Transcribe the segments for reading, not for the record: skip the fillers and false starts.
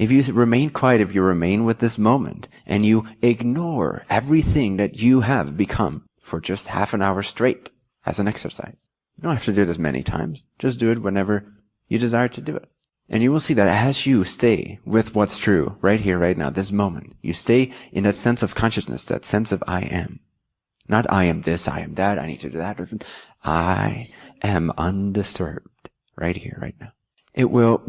If you remain quiet, if you remain with this moment, and you ignore everything that you have become for just half an hour straight as an exercise. You don't have to do this many times. Just do it whenever you desire to do it. And you will see that as you stay with what's true, right here, right now, this moment, you stay in that sense of consciousness, that sense of I am. Not I am this, I am that, I need to do that. I am undisturbed, right here, right now. It will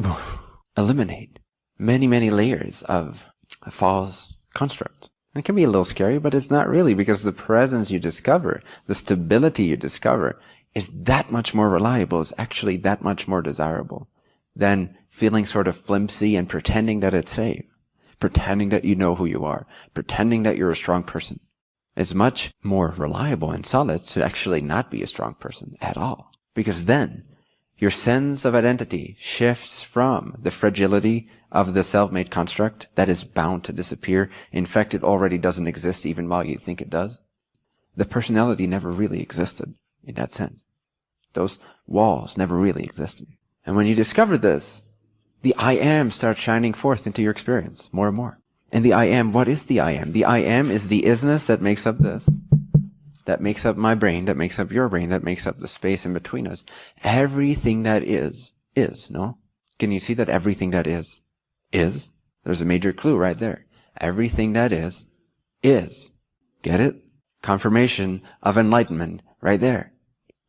eliminate many, many layers of false constructs. It can be a little scary, but it's not really, because the presence you discover, the stability you discover, is that much more reliable, is actually that much more desirable than feeling sort of flimsy and pretending that it's safe, pretending that you know who you are, pretending that you're a strong person. It's much more reliable and solid to actually not be a strong person at all, because then your sense of identity shifts from the fragility of the self-made construct that is bound to disappear. In fact, it already doesn't exist even while you think it does. The personality never really existed in that sense. Those walls never really existed. And when you discover this, the I am starts shining forth into your experience more and more. And the I am, what is the I am? The I am is the isness that makes up this, that makes up my brain, that makes up your brain, that makes up the space in between us. Everything that is, no? Can you see that everything that is? There's a major clue right there. Everything that is. Get it? Confirmation of enlightenment right there.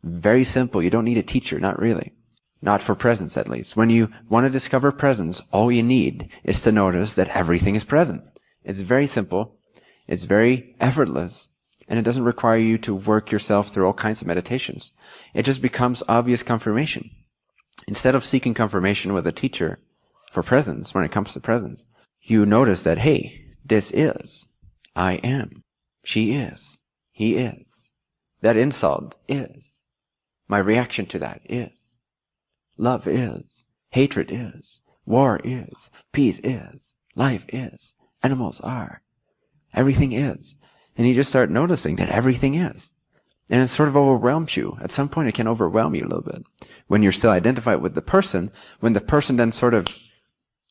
Very simple. You don't need a teacher, not really. Not for presence, at least. When you want to discover presence, all you need is to notice that everything is present. It's very simple. It's very effortless. And it doesn't require you to work yourself through all kinds of meditations. It just becomes obvious confirmation. Instead of seeking confirmation with a teacher for presence, when it comes to presence, you notice that, hey, this is. I am. She is. He is. That insult is. My reaction to that is. Love is. Hatred is. War is. Peace is. Life is. Animals are. Everything is. And you just start noticing that everything is. And it sort of overwhelms you. At some point it can overwhelm you a little bit. When you're still identified with the person, when the person then sort of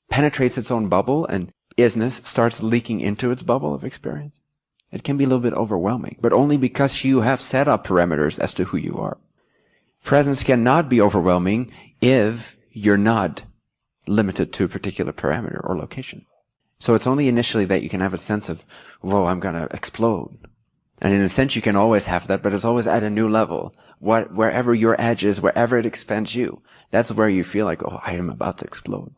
penetrates its own bubble and isness starts leaking into its bubble of experience, it can be a little bit overwhelming. But only because you have set up parameters as to who you are. Presence cannot be overwhelming if you're not limited to a particular parameter or location. So it's only initially that you can have a sense of, whoa, I'm going to explode. And in a sense, you can always have that, but it's always at a new level. Wherever your edge is, wherever it expands you, that's where you feel like, oh, I am about to explode.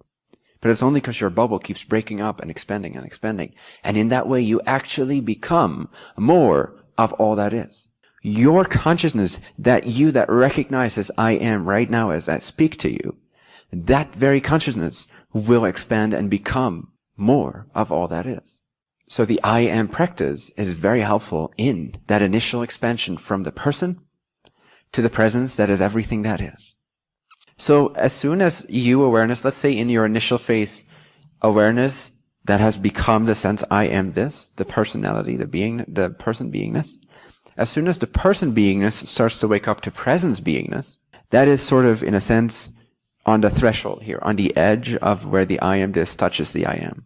But it's only because your bubble keeps breaking up and expanding and expanding. And in that way, you actually become more of all that is. Your consciousness, that recognizes I am right now as I speak to you, that very consciousness will expand and become more of all that is. So the I am practice is very helpful in that initial expansion from the person to the presence that is everything that is. So as soon as you awareness, let's say in your initial phase, awareness that has become the sense I am this, the personality, the person beingness, as soon as the person beingness starts to wake up to presence beingness, that is sort of, in a sense, on the threshold here, on the edge of where the I am this touches the I am.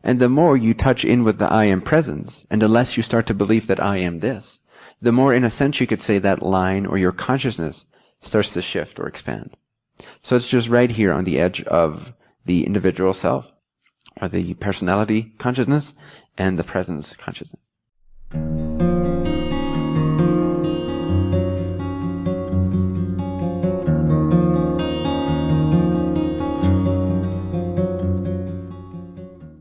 And the more you touch in with the I am presence, and the less you start to believe that I am this, the more, in a sense, you could say that line or your consciousness starts to shift or expand. So it's just right here on the edge of the individual self, or the personality consciousness, and the presence consciousness.